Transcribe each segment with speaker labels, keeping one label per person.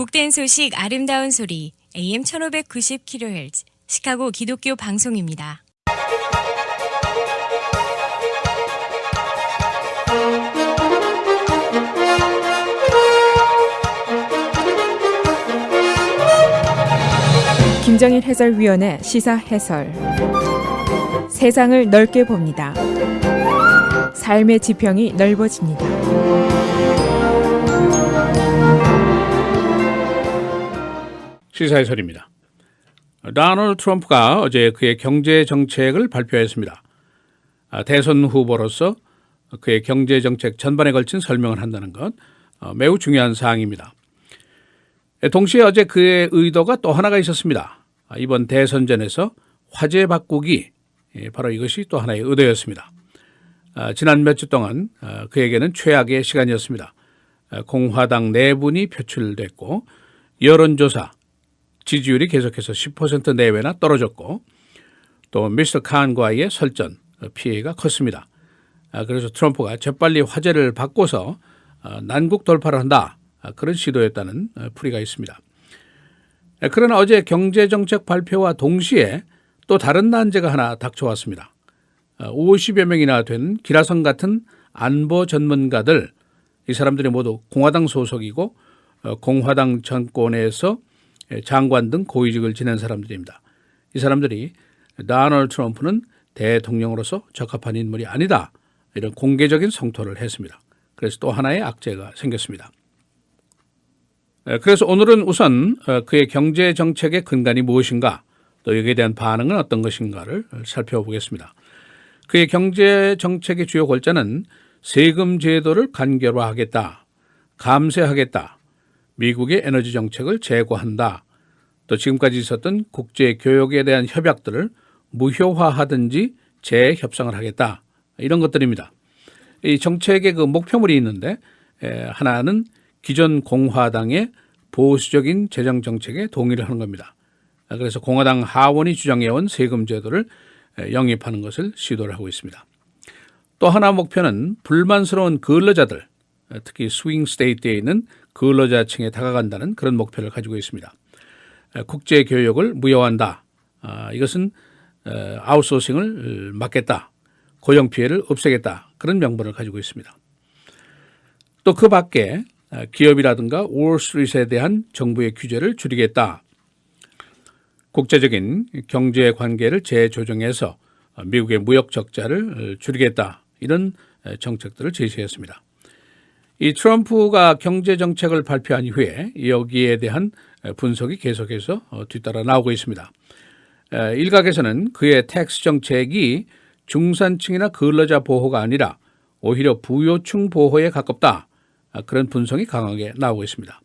Speaker 1: 복된 소식 아름다운 소리 AM 1590kHz 시카고 기독교 방송입니다.
Speaker 2: 김정일 해설위원의 시사 해설. 세상을 넓게 봅니다. 삶의 지평이 넓어집니다.
Speaker 3: 시사 해설입니다. 도널드 트럼프가 어제 그의 경제 정책을 발표했습니다. 대선 후보로서 그의 경제 정책 전반에 걸친 설명을 한다는 것 매우 중요한 사항입니다. 동시에 어제 그의 의도가 또 하나가 있었습니다. 이번 대선전에서 화제 바꾸기, 바로 이것이 또 하나의 의도였습니다. 지난 몇 주 동안 그에게는 최악의 시간이었습니다. 공화당 내분이 표출됐고 여론조사 지지율이 계속해서 10% 내외나 떨어졌고 또 미스터 칸과의 설전 피해가 컸습니다. 그래서 트럼프가 재빨리 화제를 바꿔서 난국 돌파를 한다, 그런 시도였다는 풀이가 있습니다. 그러나 어제 경제정책 발표와 동시에 또 다른 난제가 하나 닥쳐왔습니다. 50여 명이나 된 기라성 같은 안보 전문가들, 이 사람들이 모두 공화당 소속이고 공화당 정권에서 장관 등 고위직을 지낸 사람들입니다. 이 사람들이 도널드 트럼프는 대통령으로서 적합한 인물이 아니다, 이런 공개적인 성토를 했습니다. 그래서 또 하나의 악재가 생겼습니다. 그래서 오늘은 우선 그의 경제 정책의 근간이 무엇인가, 또 여기에 대한 반응은 어떤 것인가를 살펴보겠습니다. 그의 경제 정책의 주요 골자는 세금 제도를 간결화하겠다, 감세하겠다, 미국의 에너지 정책을 제고한다, 또 지금까지 있었던 국제 교역에 대한 협약들을 무효화하든지 재협상을 하겠다, 이런 것들입니다. 이 정책의 그 목표물이 있는데 하나는 기존 공화당의 보수적인 재정 정책에 동의를 하는 겁니다. 그래서 공화당 하원이 주장해온 세금 제도를 영입하는 것을 시도를 하고 있습니다. 또 하나 목표는 불만스러운 근로자들, 특히 스윙 스테이트에 있는 근로자층에 다가간다는 그런 목표를 가지고 있습니다. 국제 교역을 무효화한다. 이것은 아웃소싱을 막겠다, 고용 피해를 없애겠다, 그런 명분을 가지고 있습니다. 또 그 밖에 기업이라든가 월스트리트에 대한 정부의 규제를 줄이겠다, 국제적인 경제 관계를 재조정해서 미국의 무역 적자를 줄이겠다, 이런 정책들을 제시했습니다. 이 트럼프가 경제 정책을 발표한 이후에 여기에 대한 분석이 계속해서 뒤따라 나오고 있습니다. 일각에서는 그의 텍스 정책이 중산층이나 근로자 보호가 아니라 오히려 부유층 보호에 가깝다, 그런 분석이 강하게 나오고 있습니다.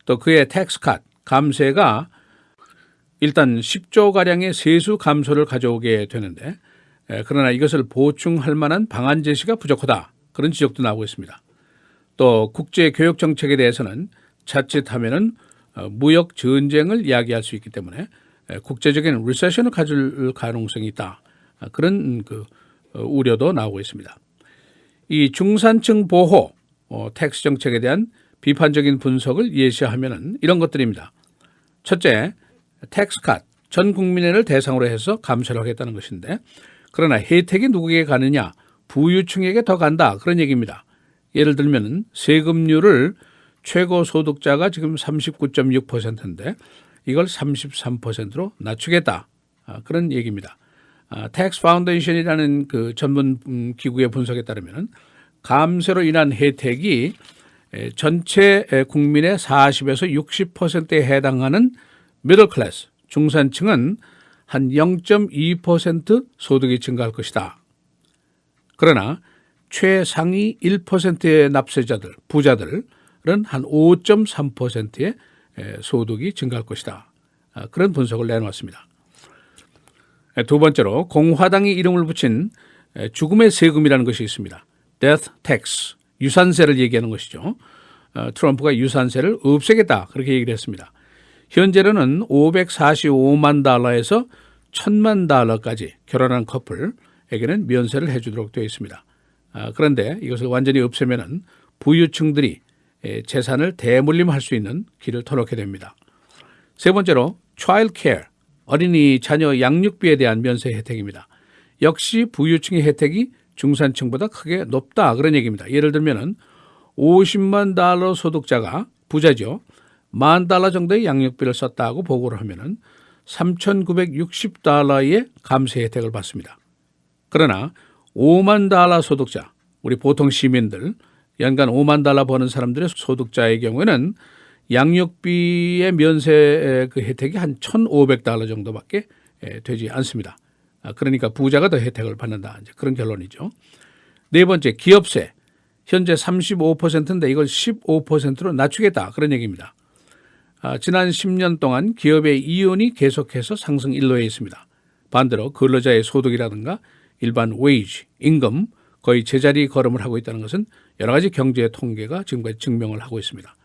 Speaker 3: 또 그의 텍스 컷, 감세가 일단 10조가량의 세수 감소를 가져오게 되는데, 그러나 이것을 보충할 만한 방안 제시가 부족하다, 그런 지적도 나오고 있습니다. 또 국제 교역 정책에 대해서는 자칫하면은 무역 전쟁을 이야기할 수 있기 때문에 국제적인 리세션을 가질 가능성이 있다, 그런 우려도 나오고 있습니다. 이 중산층 보호, 텍스 정책에 대한 비판적인 분석을 예시하면은 이런 것들입니다. 첫째, 텍스 컷, 전 국민을 대상으로 해서 감세를 하겠다는 것인데, 그러나 혜택이 누구에게 가느냐, 부유층에게 더 간다, 그런 얘기입니다. 예를 들면 세금률을 최고 소득자가 지금 39.6%인데 이걸 33%로 낮추겠다, 그런 얘기입니다. 텍스 파운데이션이라는 그 전문 기구의 분석에 따르면 감세로 인한 혜택이 전체 국민의 40에서 60%에 해당하는 미들 클래스, 중산층은 한 0.2% 소득이 증가할 것이다. 그러나 최상위 1%의 납세자들, 부자들은 한 5.3%의 소득이 증가할 것이다, 그런 분석을 내놓았습니다. 두 번째로 공화당이 이름을 붙인 죽음의 세금이라는 것이 있습니다. Death Tax, 유산세를 얘기하는 것이죠. 트럼프가 유산세를 없애겠다, 그렇게 얘기를 했습니다. 현재로는 545만 달러에서 1000만 달러까지 결혼한 커플에게는 면세를 해주도록 되어 있습니다. 그런데 이것을 완전히 없애면은 부유층들이 재산을 대물림할 수 있는 길을 터놓게 됩니다. 세 번째로 child care, 어린이 자녀 양육비에 대한 면세 혜택입니다. 역시 부유층의 혜택이 중산층보다 크게 높다 그런 얘기입니다. 예를 들면은 $50만 소득자가 부자죠. $10,000 정도의 양육비를 썼다고 보고를 하면은 $3,960의 감세 혜택을 받습니다. 그러나 $50,000 소득자, 우리 보통 시민들 연간 $50,000 버는 사람들의 소득자의 경우에는 양육비의 면세 그 혜택이 한 $1,500 정도밖에 되지 않습니다. 그러니까 부자가 더 혜택을 받는다. 이제 그런 결론이죠. 네 번째, 기업세. 현재 35%인데 이걸 15%로 낮추겠다. 그런 얘기입니다. 지난 10년 동안 기업의 이윤이 계속해서 상승 일로에 있습니다. 반대로 근로자의 소득이라든가 일반 웨이지, 임금 거의 제자리 걸음을 하고 있다는 것은 여러 가지 경제 통계가 지금까지 증명을 하고 있습니다.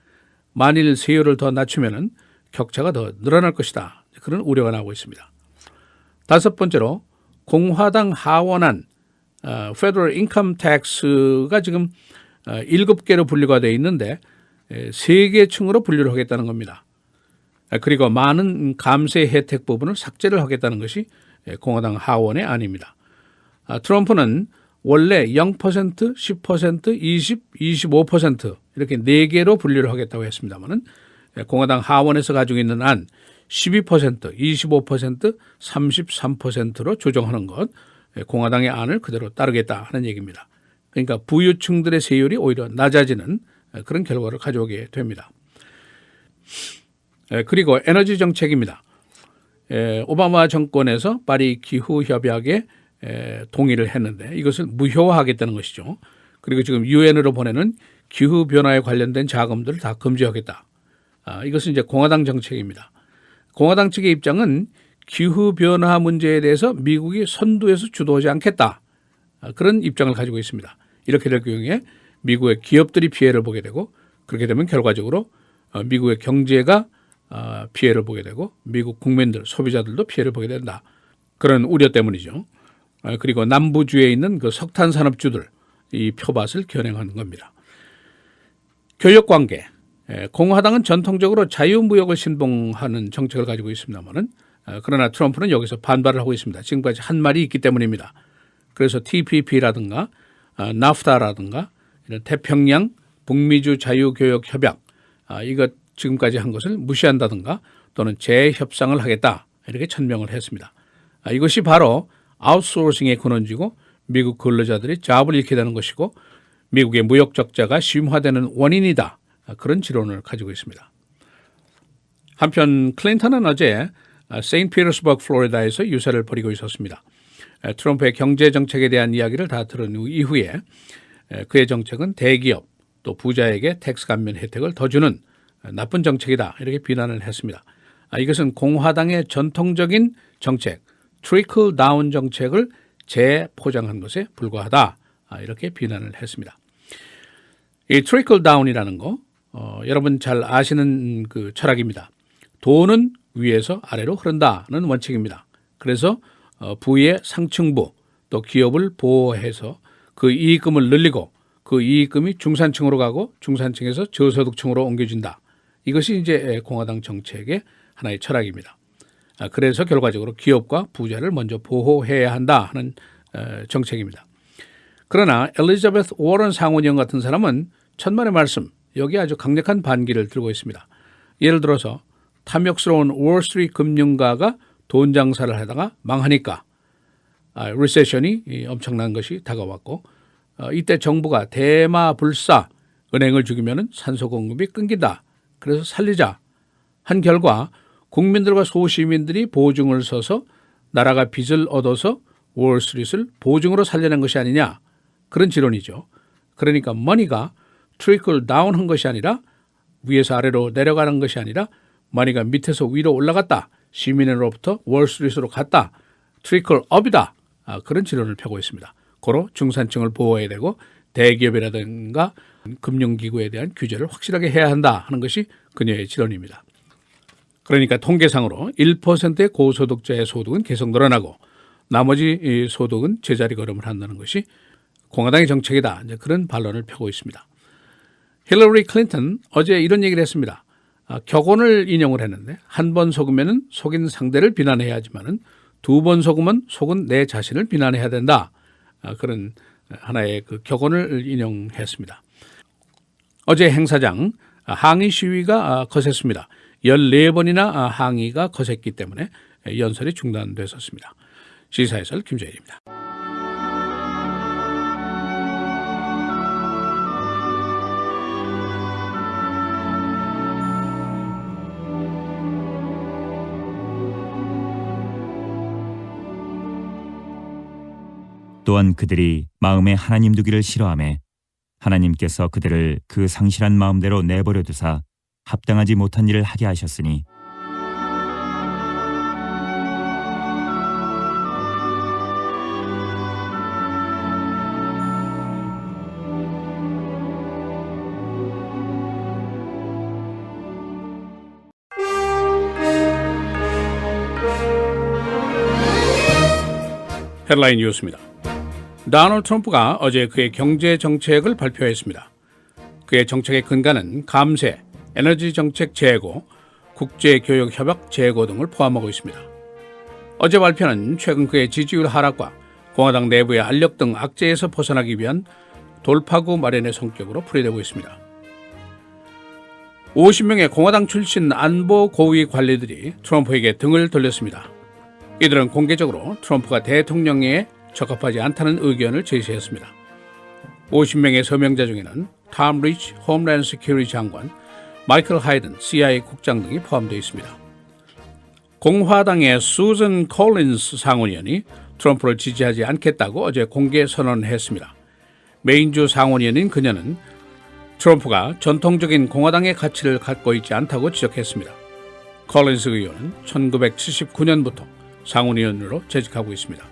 Speaker 3: 만일 세율을 더 낮추면 격차가 더 늘어날 것이다. 그런 우려가 나오고 있습니다. 다섯 번째로 공화당 하원안 Federal Income Tax가 지금 7개로 분류가 되어 있는데 3개 층으로 분류를 하겠다는 겁니다. 그리고 많은 감세 혜택 부분을 삭제를 하겠다는 것이 공화당 하원의 안입니다. 트럼프는 원래 0%, 10%, 20, 25% 이렇게 4개로 분류를 하겠다고 했습니다만은 공화당 하원에서 가지고 있는 안 12%, 25%, 33%로 조정하는 것, 공화당의 안을 그대로 따르겠다 하는 얘기입니다. 그러니까 부유층들의 세율이 오히려 낮아지는 그런 결과를 가져오게 됩니다. 그리고 에너지 정책입니다. 오바마 정권에서 파리 기후 협약에 동의를 했는데 이것을 무효화하겠다는 것이죠. 그리고 지금 유엔으로 보내는 기후 변화에 관련된 자금들을 다 금지하겠다. 이것은 이제 공화당 정책입니다. 공화당 측의 입장은 기후 변화 문제에 대해서 미국이 선두에서 주도하지 않겠다. 그런 입장을 가지고 있습니다. 이렇게 될 경우에 미국의 기업들이 피해를 보게 되고 그렇게 되면 결과적으로 미국의 경제가 피해를 보게 되고 미국 국민들, 소비자들도 피해를 보게 된다. 그런 우려 때문이죠. 그리고 남부주에 있는 그 석탄 산업주들 이 표밭을 겨냥하는 겁니다. 교역관계. 공화당은 전통적으로 자유무역을 신봉하는 정책을 가지고 있습니다만은 그러나 트럼프는 여기서 반발을 하고 있습니다. 지금까지 한 말이 있기 때문입니다. 그래서 TPP라든가 나프타라든가 이런 태평양 북미주 자유교역협약 이것 지금까지 한 것을 무시한다든가 또는 재협상을 하겠다 이렇게 천명을 했습니다. 이것이 바로 아웃소싱의 근원지고 미국 근로자들이 잡을 잃게 되는 것이고 미국의 무역 적자가 심화되는 원인이다. 그런 지론을 가지고 있습니다. 한편 클린턴은 어제 세인트 피터스버그 플로리다에서 유세를 벌이고 있었습니다. 트럼프의 경제 정책에 대한 이야기를 다 들은 이후에 그의 정책은 대기업 또 부자에게 텍스 감면 혜택을 더 주는 나쁜 정책이다 이렇게 비난을 했습니다. 이것은 공화당의 전통적인 정책 트리클 다운 정책을 재포장한 것에 불과하다 이렇게 비난을 했습니다. 이 트리클 다운이라는 거 여러분 잘 아시는 그 철학입니다. 돈은 위에서 아래로 흐른다는 원칙입니다. 그래서 부의 상층부 또 기업을 보호해서 그 이익금을 늘리고 그 이익금이 중산층으로 가고 중산층에서 저소득층으로 옮겨진다. 이것이 이제 공화당 정책의 하나의 철학입니다. 그래서 결과적으로 기업과 부자를 먼저 보호해야 한다 하는 정책입니다. 그러나 엘리자베스 워런 상원의원 같은 사람은 천만의 말씀 여기에 아주 강력한 반기를 들고 있습니다. 예를 들어서 탐욕스러운 월스트리트 금융가가 돈 장사를 하다가 망하니까 리세션이 엄청난 것이 다가왔고 이때 정부가 대마불사 은행을 죽이면 산소 공급이 끊긴다. 그래서 살리자 한 결과 국민들과 소시민들이 보증을 서서 나라가 빚을 얻어서 월스트리트를 보증으로 살려낸 것이 아니냐 그런 지론이죠. 그러니까 머니가 트리클 다운한 것이 아니라 위에서 아래로 내려가는 것이 아니라 머니가 밑에서 위로 올라갔다. 시민으로부터 월스트리트로 갔다. 트리클 업이다. 그런 지론을 펴고 있습니다. 고로 중산층을 보호해야 되고 대기업이라든가 금융기구에 대한 규제를 확실하게 해야 한다 하는 것이 그녀의 지론입니다. 그러니까 통계상으로 1%의 고소득자의 소득은 계속 늘어나고 나머지 소득은 제자리 걸음을 한다는 것이 공화당의 정책이다. 이제 그런 반론을 펴고 있습니다. 힐러리 클린턴 어제 이런 얘기를 했습니다. 격언을 인용을 했는데 한 번 속으면 속인 상대를 비난해야 하지만 두 번 속으면 속은 내 자신을 비난해야 된다. 그런 하나의 그 격언을 인용했습니다. 어제 행사장 항의 시위가 거셌습니다. 14번이나 항의가 거셌기 때문에 연설이 중단됐었습니다. 시사해설 김재일입니다.
Speaker 4: 또한 그들이 마음에 하나님 두기를 싫어하매 하나님께서 그들을 그 상실한 마음대로 내버려 두사 합당하지 못한 일을 하게 하셨으니
Speaker 3: 헤드라인 뉴스입니다. 도널드 트럼프가 어제 그의 경제 정책을 발표했습니다. 그의 정책의 근간은 감세, 에너지 정책 재고, 국제교역 협약 재고 등을 포함하고 있습니다. 어제 발표는 최근 그의 지지율 하락과 공화당 내부의 알력 등 악재에서 벗어나기 위한 돌파구 마련의 성격으로 풀이되고 있습니다. 50명의 공화당 출신 안보 고위 관리들이 트럼프에게 등을 돌렸습니다. 이들은 공개적으로 트럼프가 대통령에 적합하지 않다는 의견을 제시했습니다. 50명의 서명자 중에는 톰 리치 홈랜드 시큐리티 장관, 마이클 하이든 CIA 국장 등이 포함되어 있습니다. 공화당의 수전 콜린스 상원의원이 트럼프를 지지하지 않겠다고 어제 공개 선언했습니다. 메인주 상원의원인 그녀는 트럼프가 전통적인 공화당의 가치를 갖고 있지 않다고 지적했습니다. 콜린스 의원은 1979년부터 상원의원으로 재직하고 있습니다.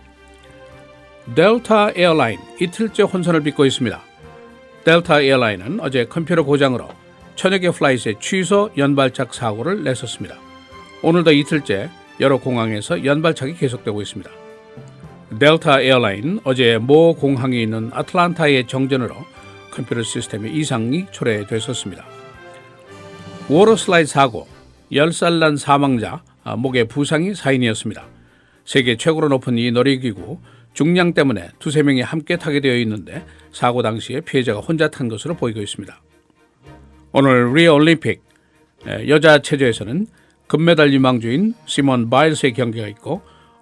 Speaker 3: 델타 에어라인 이틀째 혼선을 빚고 있습니다. 델타 에어라인은 어제 컴퓨터 고장으로 천여 개 플라이트의 취소 연발착 사고를 냈었습니다. 오늘도 이틀째 여러 공항에서 연발착이 계속되고 있습니다. 델타 에어라인 어제 모 공항에 있는 아틀란타의 정전으로 컴퓨터 시스템에 이상이 초래됐었습니다. 워터슬라이드 사고, 10살 난 사망자, 목에 부상이 사인이었습니다. 세계 최고로 높은 이 놀이기구 중량 때문에 두세 명이 함께 타게 되어 있는데 사고 당시에 피해자가 혼자 탄 것으로 보이고 있습니다. 오늘 리오 올림픽 여자 체조에서는 금메달 유망주인 시몬 바일스의 경기가 있고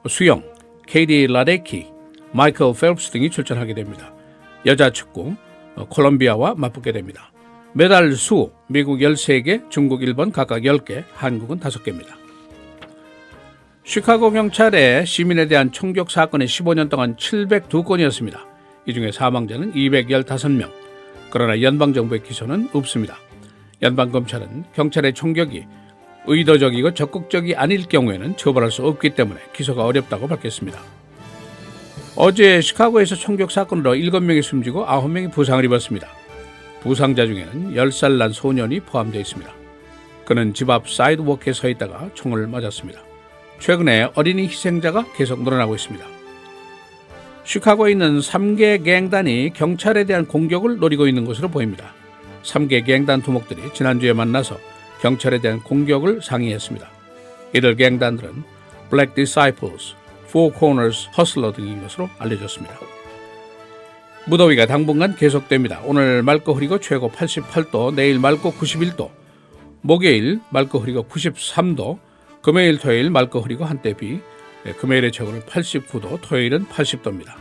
Speaker 3: 수영, 케이디 라데키, 마이클 펠프스 등이 출전하게 됩니다. 여자 축구 콜롬비아와 맞붙게 됩니다. 메달 수 미국 13개, 중국 1번 각각 10개, 한국은 5개입니다. 시카고 경찰의 시민에 대한 총격 사건의 15년 동안 702건이었습니다. 이 중에 사망자는 215명. 그러나 연방정부의 기소는 없습니다. 연방검찰은 경찰의 총격이 의도적이고 적극적이 아닐 경우에는 처벌할 수 없기 때문에 기소가 어렵다고 밝혔습니다. 어제 시카고에서 총격 사건으로 7명이 숨지고 9명이 부상을 입었습니다. 부상자 중에는 10살 난 소년이 포함되어 있습니다. 그는 집 앞 사이드워크에 서 있다가 총을 맞았습니다. 최근에 어린이 희생자가 계속 늘어나고 있습니다. 시카고에 있는 3개 갱단이 경찰에 대한 공격을 노리고 있는 것으로 보입니다. 3개 갱단 두목들이 지난주에 만나서 경찰에 대한 공격을 상의했습니다. 이들 갱단들은 Black Disciples, Four Corners Hustler 등인 것으로 알려졌습니다. 무더위가 당분간 계속됩니다. 오늘 맑고 흐리고 최고 88도, 내일 맑고 91도, 목요일 맑고 흐리고 93도, 금요일 토요일 맑고 흐리고 한때 비, 금요일의 최고는 89도, 토요일은 80도입니다.